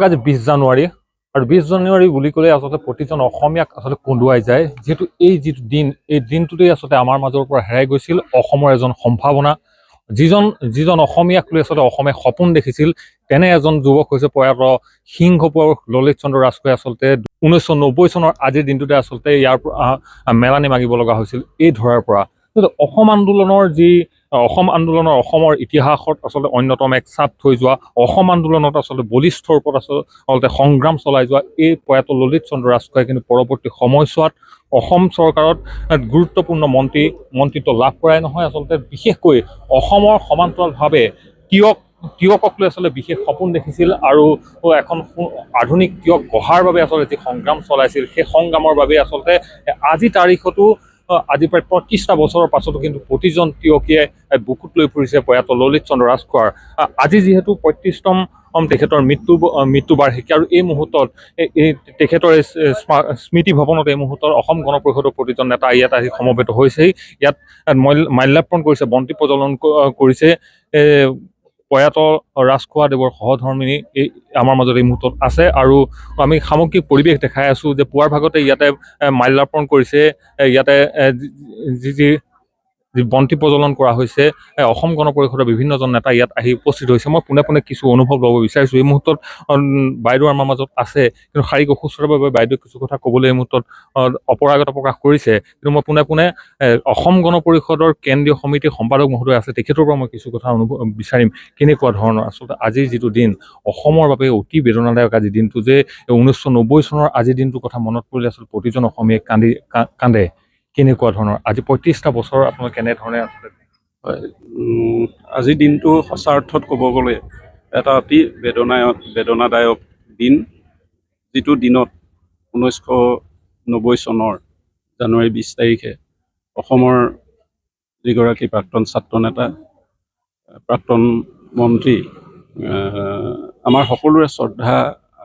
আজি 20 জানুৱাৰী আৰু 20 জানুৱাৰী বুলি ক'লে আচলতে প্ৰতিজন অসমীয়াক আচলতে কন্দুৱাই যায়, যিহেতু এই যিটো দিন, এই দিনটোতেই আচলতে আমাৰ মাজৰ পৰা হেৰাই গৈছিল অসমৰ এজন সম্ভাৱনা, যিজন অসমীয়াক লৈ আচলতে অসমীয়া সপোন দেখিছিল। তেনে এজন যুৱক হৈছে প্ৰয়াত সিংহ পুৰুষ ললিত চন্দ্ৰ ৰাজখোৱাই। আচলতে 1990 চনৰ আজিৰ দিনটোতে আচলতে ইয়াৰ পৰা মেলানি মাগিব লগা হৈছিল এই ধৰাৰ পৰা। অসম আন্দোলনৰ অসমৰ ইতিহাসত আচলতে অন্যতম এক চাপ থৈ যোৱা, অসম আন্দোলনত আচলতে বলিষ্ঠ ৰূপত আচলতে সংগ্ৰাম চলাই যোৱা এই প্ৰয়াত ললিত চন্দ্ৰ ৰাজখোৱাই কিন্তু পৰৱৰ্তী সময়ছোৱাত অসম চৰকাৰত গুৰুত্বপূৰ্ণ মন্ত্ৰিত্ব লাভ কৰাই নহয়, আচলতে বিশেষকৈ অসমৰ সমান্তৰালভাৱে তিয়কক লৈ আচলতে বিশেষ সপোন দেখিছিল আৰু এখন আধুনিক তিয়ক গঢ়াৰ বাবে আচলতে যি সংগ্ৰাম চলাইছিল, সেই সংগ্ৰামৰ বাবে আচলতে আজি তাৰিখতো আজি প্ৰায় ৩৫টা বছৰৰ পাছতো কিন্তু প্ৰতিজন তিয়কীয়ে বুকুত লৈ ফুৰিছে প্ৰয়াত ললিত চন্দ্ৰ ৰাজখোৱাৰ। আজি যিহেতু ৩৫তম তেখেতৰ মৃত্যু বাৰ্ষিকী আৰু এই মুহূৰ্তত তেখেতৰ স্মৃতি ভৱনত এই মুহূৰ্তত অসম গণ পৰিষদৰ প্ৰতিজন নেতা ইয়াত আহি সমবেত হৈছেহি। ইয়াত মাল্যাৰ্পণ কৰিছে, বন্তি প্ৰজ্বলন কৰিছে। প্ৰয়াত ৰাজখোৱা দেৱৰ সহধৰ্মিনী এই আমাৰ মাজত এই মুহূৰ্তত আছে আৰু আমি সামগ্ৰিক পৰিৱেশ দেখাই আছোঁ যে পুৱাৰ ভাগতে ইয়াতে মাল্যাৰ্পণ কৰিছে, ইয়াতে যি বন্তি প্ৰজ্বলন কৰা হৈছে, অসম গণ পৰিষদৰ বিভিন্নজন নেতা ইয়াত আহি উপস্থিত হৈছে। মই পোনে পোনে কিছু অনুভৱ ল'ব বিচাৰিছোঁ। এই মুহূৰ্তত বাইদেউ আমাৰ মাজত আছে, কিন্তু শাৰীৰিক অসুস্থতাৰ বাবে বাইদেউ কিছু কথা ক'বলৈ এই মুহূৰ্তত অপৰাগতা প্ৰকাশ কৰিছে, কিন্তু মই পোনে পোনে অসম গণ পৰিষদৰ কেন্দ্ৰীয় সমিতিৰ সম্পাদক মহোদয় আছে, তেখেতৰ পৰা মই কিছু কথা বিচাৰিম। কেনেকুৱা ধৰণৰ আচলতে আজিৰ যিটো দিন অসমৰ বাবে অতি বেদনাদায়ক আজিৰ দিনটো, যে 1990 চনৰ আজিৰ দিনটোৰ কথা মনত পৰিলে আচলতে প্ৰতিজন অসমীয়াই কান্দে। কেনেকুৱা ধৰণৰ আজি ৩৫টা বছৰ আপোনালোকে কেনেধৰণে আচলতে? হয়, আজিৰ দিনটো সঁচা অৰ্থত ক'ব গ'লে এটা অতি বেদনাদায়ক দিন, যিটো দিনত 1990 চনৰ জানুৱাৰী 20 তাৰিখে অসমৰ যিগৰাকী প্ৰাক্তন ছাত্ৰ নেতা, প্ৰাক্তন মন্ত্ৰী, আমাৰ সকলোৰে শ্ৰদ্ধা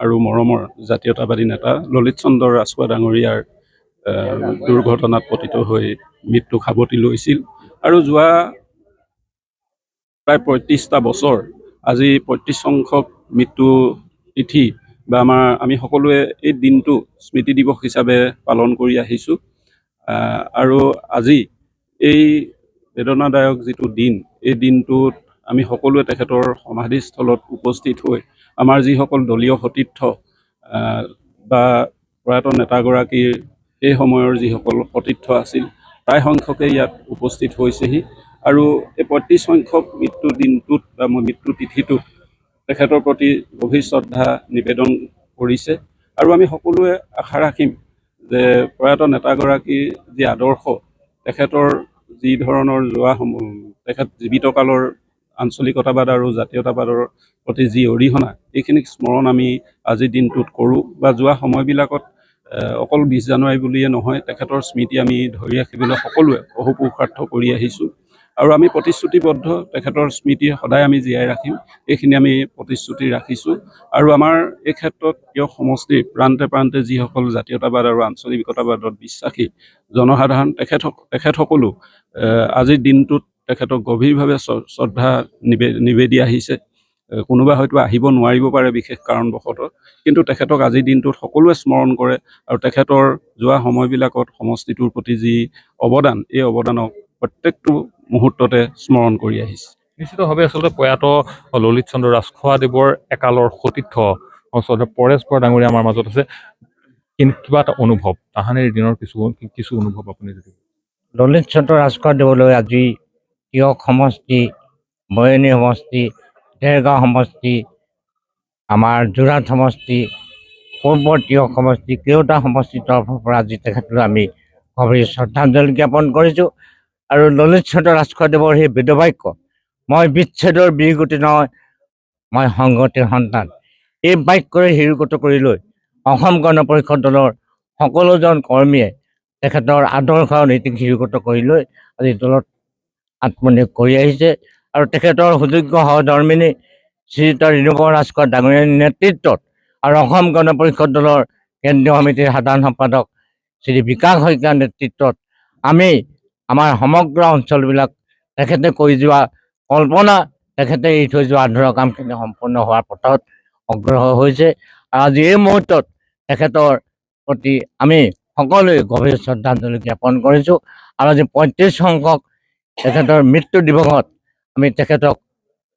আৰু মৰমৰ জাতীয়তাবাদী নেতা ললিত চন্দ্ৰ ৰাজখোৱা ডাঙৰীয়াৰ দুৰ্ঘটনাত পতিত হৈ মৃত্যুক সাৱটি লৈছিল। আৰু যোৱা প্ৰায় ৩৫টা বছৰ আজি ৩৫ সংখ্যক মৃত্যু তিথি বা আমি সকলোৱে এই দিনটো স্মৃতি দিৱস হিচাপে পালন কৰি আহিছোঁ। আৰু আজি এই বেদনাদায়ক যিটো দিন, এই দিনটোত আমি সকলোৱে তেখেতৰ সমাধিস্থলত উপস্থিত হৈ আমাৰ যিসকল দলীয় সতীৰ্থ বা প্ৰয়াত নেতাগৰাকীৰ সেই সময়ৰ যিসকল সতীৰ্থ আছিল প্ৰায় সংখ্যকে ইয়াত উপস্থিত হৈছেহি। আৰু এই ৩৫ সংখ্যক মৃত্যুৰ দিনটোত বা মৃত্যু তিথিটোত তেখেতৰ প্ৰতি গভীৰ শ্ৰদ্ধা নিবেদন কৰিছে। আৰু আমি সকলোৱে আশা ৰাখিম যে প্ৰয়াত নেতাগৰাকীৰ যি আদৰ্শ, তেখেতৰ যি ধৰণৰ তেখেত জীৱিতকালৰ আঞ্চলিকতাবাদ আৰু জাতীয়তাবাদৰ প্ৰতি যি অৰিহণা, এইখিনিক স্মৰণ আমি আজিৰ দিনটোত কৰোঁ বা যোৱা সময়বিলাকত অকল 20 জানুৱাৰী বুলিয়ে নহয়, তেখেতৰ স্মৃতি আমি ধৰি ৰাখিবলৈ সকলোৱে অহোপুৰুষাৰ্থ কৰি আহিছোঁ। আৰু আমি প্ৰতিশ্ৰুতিবদ্ধ, তেখেতৰ স্মৃতি সদায় আমি জীয়াই ৰাখিম, এইখিনি আমি প্ৰতিশ্ৰুতি ৰাখিছোঁ। আৰু আমাৰ এই ক্ষেত্ৰত তিয়ক সমষ্টিৰ প্ৰান্তে প্ৰান্তে যিসকল জাতীয়তাবাদ আৰু আঞ্চলিকতাবাদত বিশ্বাসী জনসাধাৰণ, তেখেতসকলো আজিৰ দিনটোত তেখেতক গভীৰভাৱে শ্ৰদ্ধা নিবেদি আহিছে। কোনোবা হয়তো আহিব নোৱাৰিব পাৰে বিশেষ কাৰণবশতঃ, কিন্তু তেখেতক আজিৰ দিনটোত সকলোৱে স্মৰণ কৰে আৰু তেখেতৰ যোৱা সময়বিলাকত সমষ্টিটোৰ প্ৰতি যি অৱদান, এই অৱদানক প্ৰত্যেকটো মুহূৰ্ততে স্মৰণ কৰি আহিছে। নিশ্চিতভাৱে আচলতে প্ৰয়াত ললিত চন্দ্ৰ ৰাজখোৱা দেৱৰ একালৰ সতীৰ্থ আচলতে পৰেশ বৰা ডাঙৰীয়া আমাৰ মাজত আছে। কিন্তু কিবা এটা অনুভৱ তাহানিৰ দিনৰ কিছু অনুভৱ আপুনি যদি ললিত চন্দ্ৰ ৰাজখোৱাদেৱলৈ আজি তিয়ক সমষ্টি, বয়নী সমষ্টি, দেৰগাঁও সমষ্টি, আমাৰ যোৰহাট সমষ্টি, পূৰ্বৰ তিয়ক সমষ্টি, কেওটা সমষ্টিৰ তৰফৰ পৰা আজি তেখেতলৈ আমি গভীৰ শ্ৰদ্ধাঞ্জলি জ্ঞাপন কৰিছোঁ। আৰু ললিত চন্দ্ৰ ৰাজখোৱাদেৱৰ সেই বেদবাক্য, মই বিচ্ছেদৰ বীৰগতি নহয়, মই সংগতিৰ সন্তান, এই বাক্যৰে হিৰোগত কৰি লৈ অসম গণ পৰিষদ দলৰ সকলোজন কৰ্মীয়ে তেখেতৰ আদৰ্শ নীতিক হিৰোগত কৰি লৈ আজি দলত আত্মনিয়োগ কৰি আহিছে। আৰু তেখেতৰ সুযোগ্য সহধৰ্মিনী শ্ৰীযুত ৰিণুপৱন ৰাজখোৱা ডাঙৰীয়াৰ নেতৃত্বত আৰু অসম গণ পৰিষদ দলৰ কেন্দ্ৰীয় সমিতিৰ সাধাৰণ সম্পাদক শ্ৰী বিকাশ শইকীয়াৰ নেতৃত্বত আমি আমাৰ সমগ্ৰ অঞ্চলবিলাক তেখেতে কৰি যোৱা কল্পনা, তেখেতে এৰি থৈ যোৱা আধৰুৱা কামখিনি সম্পূৰ্ণ হোৱাৰ পথত অগ্ৰসৰ হৈছে। আৰু আজি এই মুহূৰ্তত তেখেতৰ প্ৰতি আমি সকলোৱে গভীৰ শ্ৰদ্ধাঞ্জলি জ্ঞাপন কৰিছোঁ। আৰু আজি 35 সংখ্যক তেখেতৰ মৃত্যু দিৱসত আমি তেখেতক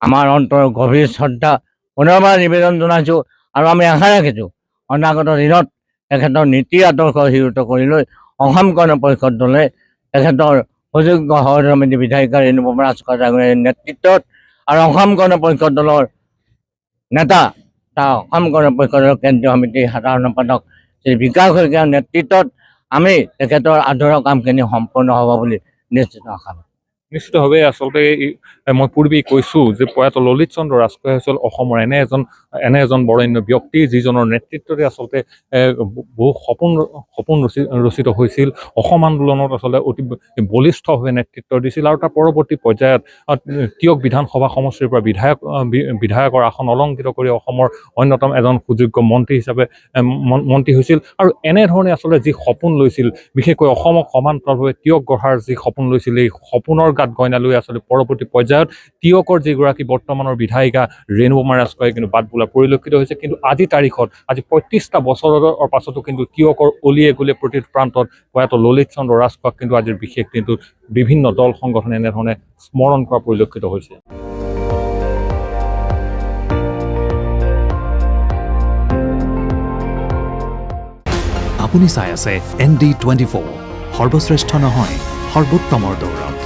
আমাৰ অন্তৰৰ গভীৰ শ্ৰদ্ধা পুনৰবাৰ নিবেদন জনাইছোঁ। আৰু আমি আশা ৰাখিছোঁ অনাগত দিনত তেখেতৰ নীতি আদৰ্শ হিৰোত কৰি লৈ অসম গণ পৰিষদ দলে তেখেতৰ সুযোগ্য সহধৰ্মিনী বিধায়িকা ৰিণুপৱন ৰাজখোৱা ডাঙৰীয়াৰ নেতৃত্বত আৰু অসম গণ পৰিষদ দলৰ নেতা অসম গণ পৰিষদৰ কেন্দ্ৰীয় সমিতিৰ সাধাৰণ সম্পাদক শ্ৰী বিকাশ শইকীয়াৰ নেতৃত্বত আমি তেখেতৰ আধৰুৱা কামখিনি সম্পূৰ্ণ হ'ব বুলি নিশ্চিত আশা। নিশ্চিতভাৱে আচলতে মই পূৰ্বেই কৈছোঁ যে প্ৰয়াত ললিত চন্দ্ৰ ৰাজখোৱা আছিল অসমৰ এনে এজন বৰেণ্য ব্যক্তি যিজনৰ নেতৃত্বতে আচলতে বহু সপোন ৰচিত হৈছিল। অসম আন্দোলনত আচলতে অতি বলিষ্ঠভাৱে নেতৃত্ব দিছিল আৰু তাৰ পৰৱৰ্তী পৰ্যায়ত তিয়ক বিধানসভা সমষ্টিৰ পৰা বিধায়কৰ আসন অলংকৃত কৰি অসমৰ অন্যতম এজন সুযোগ্য মন্ত্ৰী হিচাপে মন্ত্ৰী হৈছিল। আৰু এনেধৰণে আচলতে যি সপোন লৈছিল, বিশেষকৈ অসমক সমান্তৰালভাৱে তিয়ক গঢ়াৰ যি সপোন লৈছিল, এই সপোনৰ গাত গইনা লৈ আচলতে পৰৱৰ্তী পৰ্যায়ত তিয়কৰ যিগৰাকী বৰ্তমানৰ বিধায়িকা ৰিণুপৱন ৰাজখোৱাই কিন্তু বাট বোলা পৰিলক্ষিত হৈছে। কিন্তু আজি তাৰিখত আজি 35টা বছৰৰ পাছতো কিন্তু তিয়কৰ অলিয়ে গলিয়ে প্ৰতিটো প্ৰান্তত প্ৰয়াত ললিত চন্দ্ৰ ৰাজখোৱাক কিন্তু আজিৰ বিশেষ দিনটোত বিভিন্ন দল সংগঠনে এনেধৰণে স্মৰণ কৰা পৰিলক্ষিত হৈছে। আপুনি চাই আছে ND24, সৰ্বশ্ৰেষ্ঠ নহয় সৰ্বোত্তমৰ দৌৰত।